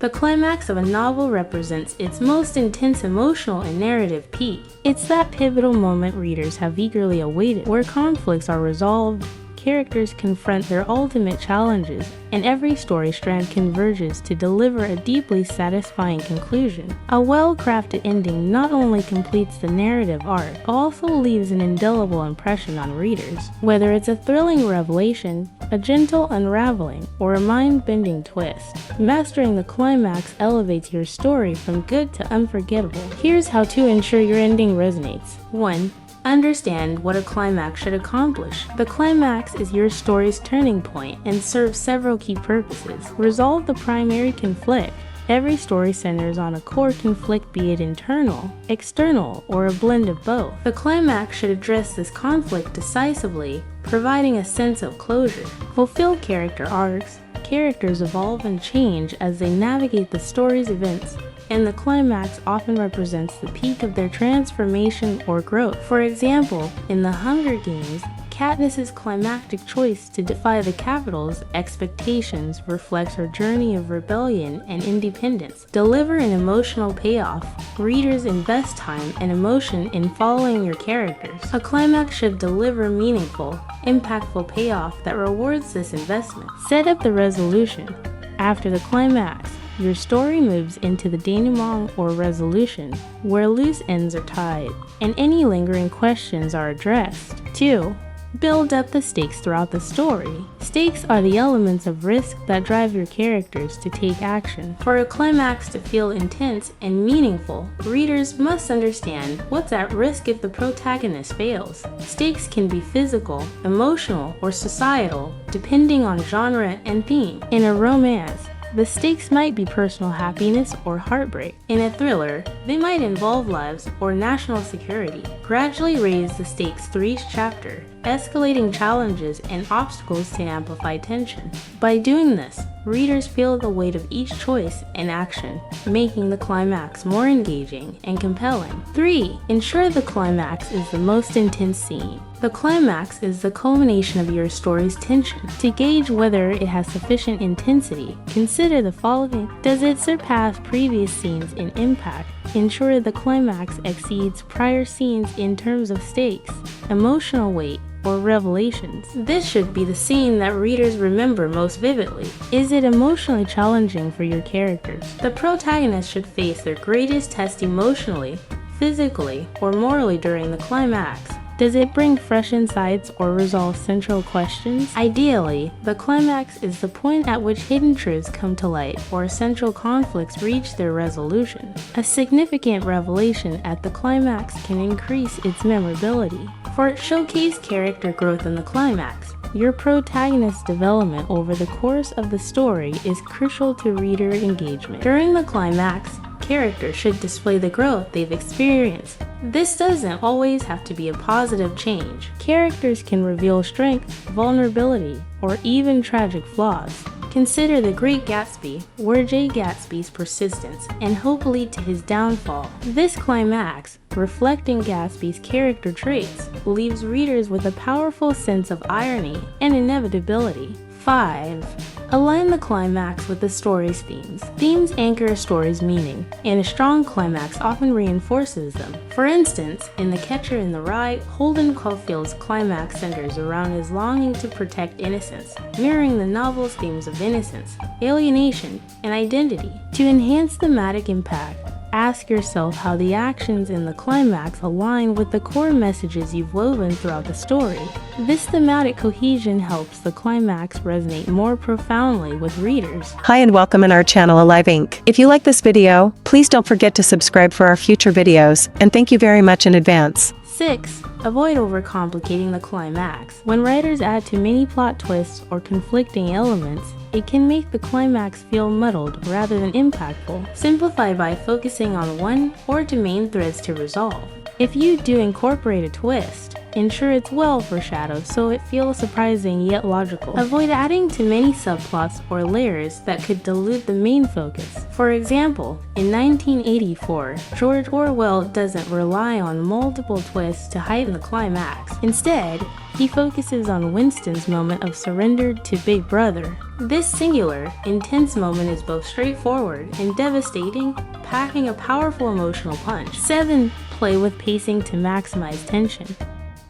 The climax of a novel represents its most intense emotional and narrative peak. It's that pivotal moment readers have eagerly awaited, where conflicts are resolved, characters confront their ultimate challenges, and every story strand converges to deliver a deeply satisfying conclusion. A well-crafted ending not only completes the narrative arc, but also leaves an indelible impression on readers. Whether it's a thrilling revelation, a gentle unraveling, or a mind-bending twist, mastering the climax elevates your story from good to unforgettable. Here's how to ensure your ending resonates. 1. Understand what a climax should accomplish. The climax is your story's turning point and serves several key purposes. Resolve the primary conflict. Every story centers on a core conflict, be it internal, external, or a blend of both. The climax should address this conflict decisively, providing a sense of closure. Fulfill character arcs. Characters evolve and change as they navigate the story's events, and the climax often represents the peak of their transformation or growth. For example, in The Hunger Games, Katniss's climactic choice to defy the Capitol's expectations reflects her journey of rebellion and independence. Deliver an emotional payoff. Readers invest time and emotion in following your characters. A climax should deliver meaningful, impactful payoff that rewards this investment. Set up the resolution. After the climax, your story moves into the denouement or resolution, where loose ends are tied, and any lingering questions are addressed. 2. Build up the stakes throughout the story. Stakes are the elements of risk that drive your characters to take action. For a climax to feel intense and meaningful, readers must understand what's at risk if the protagonist fails. Stakes can be physical, emotional, or societal, depending on genre and theme. In a romance, the stakes might be personal happiness or heartbreak. In a thriller, they might involve lives or national security. Gradually raise the stakes through each chapter, escalating challenges and obstacles to amplify tension. By doing this, readers feel the weight of each choice and action, making the climax more engaging and compelling. 3. Ensure the climax is the most intense scene. The climax is the culmination of your story's tension. To gauge whether it has sufficient intensity, consider the following. Does it surpass previous scenes in impact? Ensure the climax exceeds prior scenes in terms of stakes, emotional weight, or revelations. This should be the scene that readers remember most vividly. Is it emotionally challenging for your characters? The protagonist should face their greatest test emotionally, physically, or morally during the climax. Does it bring fresh insights or resolve central questions? Ideally, the climax is the point at which hidden truths come to light or central conflicts reach their resolution. A significant revelation at the climax can increase its memorability, for it showcases character growth in the climax. Your protagonist's development over the course of the story is crucial to reader engagement. During the climax, characters should display the growth they've experienced. This doesn't always have to be a positive change. Characters can reveal strength, vulnerability, or even tragic flaws. Consider The Great Gatsby, where Jay Gatsby's persistence and hope lead to his downfall. This climax, reflecting Gatsby's character traits, leaves readers with a powerful sense of irony and inevitability. 5. Align the climax with the story's themes. Themes anchor a story's meaning, and a strong climax often reinforces them. For instance, in The Catcher in the Rye, Holden Caulfield's climax centers around his longing to protect innocence, mirroring the novel's themes of innocence, alienation, and identity. To enhance thematic impact, ask yourself how the actions in the climax align with the core messages you've woven throughout the story. This thematic cohesion helps the climax resonate more profoundly with readers. Hi and welcome in our channel Alive Inc. If you like this video, please don't forget to subscribe for our future videos, and thank you very much in advance. 6. Avoid overcomplicating the climax. When writers add too many plot twists or conflicting elements, it can make the climax feel muddled rather than impactful. Simplify by focusing on one or two main threads to resolve. If you do incorporate a twist, ensure it's well foreshadowed so it feels surprising yet logical. Avoid adding too many subplots or layers that could dilute the main focus. For example, in 1984, George Orwell doesn't rely on multiple twists to heighten the climax. Instead, he focuses on Winston's moment of surrender to Big Brother. This singular, intense moment is both straightforward and devastating, packing a powerful emotional punch. 7. Play with pacing to maximize tension.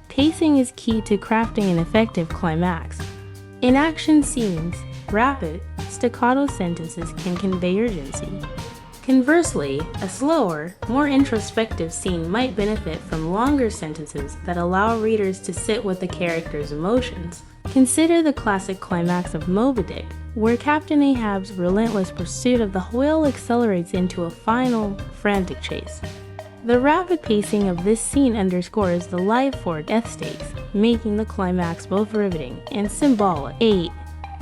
Pacing is key to crafting an effective climax. In action scenes, rapid, staccato sentences can convey urgency. Conversely, a slower, more introspective scene might benefit from longer sentences that allow readers to sit with the character's emotions. Consider the classic climax of Moby Dick, where Captain Ahab's relentless pursuit of the whale accelerates into a final, frantic chase. The rapid pacing of this scene underscores the life-or-death stakes, making the climax both riveting and symbolic. 8.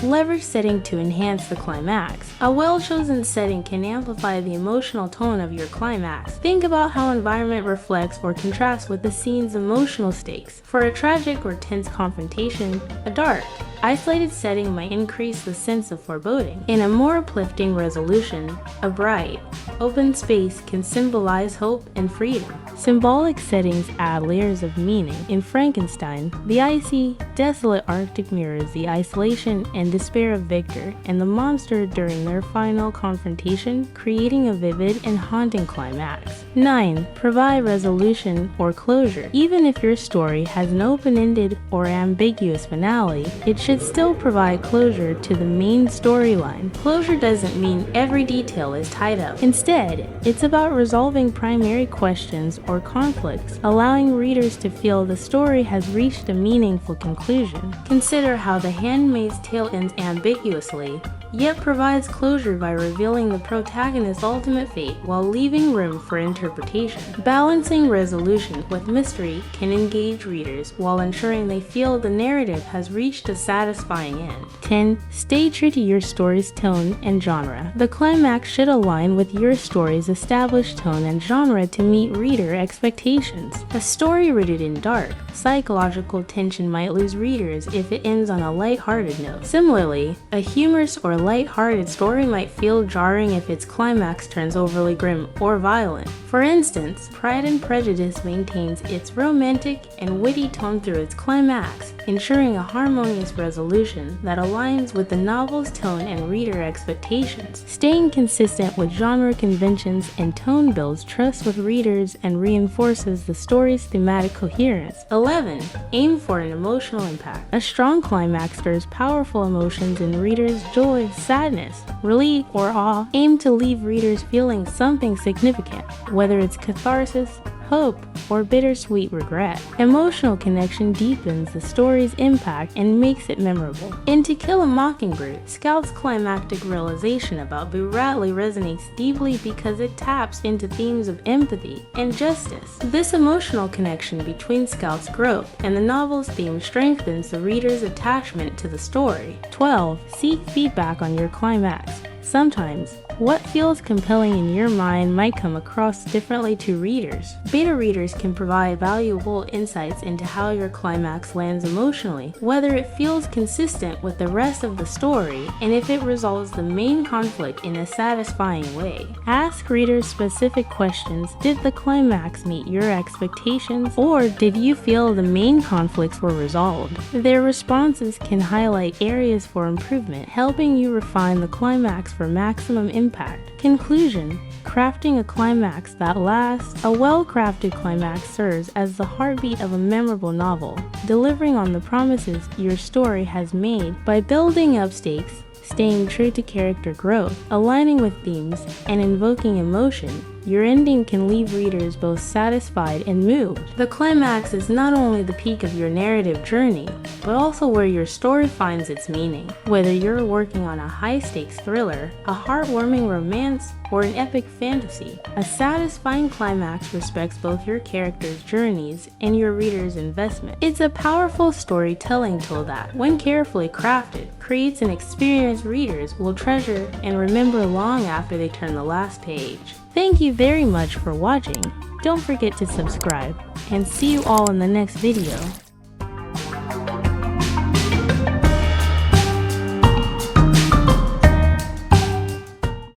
Leverage setting to enhance the climax. A well-chosen setting can amplify the emotional tone of your climax. Think about how environment reflects or contrasts with the scene's emotional stakes. For a tragic or tense confrontation, a dark, isolated setting might increase the sense of foreboding. In a more uplifting resolution, a bright, open space can symbolize hope and freedom. Symbolic settings add layers of meaning. In Frankenstein, the icy, desolate Arctic mirrors the isolation and despair of Victor and the monster during their final confrontation, creating a vivid and haunting climax. 9. Provide resolution or closure. Even if your story has an open-ended or ambiguous finale, it should still provide closure to the main storyline. Closure doesn't mean every detail is tied up. Instead, it's about resolving primary questions or conflicts, allowing readers to feel the story has reached a meaningful conclusion. Consider how The Handmaid's Tale ends ambiguously, yet provides closure by revealing the protagonist's ultimate fate while leaving room for interpretation. Balancing resolution with mystery can engage readers while ensuring they feel the narrative has reached a satisfying end. 10. Stay true to your story's tone and genre. The climax should align with your story's established tone and genre to meet reader expectations. A story rooted in dark, psychological tension might lose readers if it ends on a light-hearted note. Similarly, a humorous or light-hearted story might feel jarring if its climax turns overly grim or violent. For instance, Pride and Prejudice maintains its romantic and witty tone through its climax, ensuring a harmonious resolution that aligns with the novel's tone and reader expectations. Staying consistent with genre conventions and tone builds trust with readers and reinforces the story's thematic coherence. 11. Aim for an emotional impact. A strong climax stirs powerful emotions in readers' joy, sadness, relief, or awe. Aim to leave readers feeling something significant, whether it's catharsis, hope, or bittersweet regret. Emotional connection deepens the story's impact and makes it memorable. In To Kill a Mockingbird, Scout's climactic realization about Boo Radley resonates deeply because it taps into themes of empathy and justice. This emotional connection between Scout's growth and the novel's theme strengthens the reader's attachment to the story. 12. Seek feedback on your climax. Sometimes, what feels compelling in your mind might come across differently to readers. Beta readers can provide valuable insights into how your climax lands emotionally, whether it feels consistent with the rest of the story, and if it resolves the main conflict in a satisfying way. Ask readers specific questions. Did the climax meet your expectations, or did you feel the main conflicts were resolved? Their responses can highlight areas for improvement, helping you refine the climax for maximum impact. Conclusion: crafting a climax that lasts. A well-crafted climax serves as the heartbeat of a memorable novel, delivering on the promises your story has made. By building up stakes, staying true to character growth, aligning with themes, and invoking emotion, your ending can leave readers both satisfied and moved. The climax is not only the peak of your narrative journey, but also where your story finds its meaning. Whether you're working on a high-stakes thriller, a heartwarming romance, or an epic fantasy, a satisfying climax respects both your characters' journeys and your reader's investment. It's a powerful storytelling tool that, when carefully crafted, creates an experience readers will treasure and remember long after they turn the last page. Thank you very much for watching. Don't forget to subscribe, and see you all in the next video.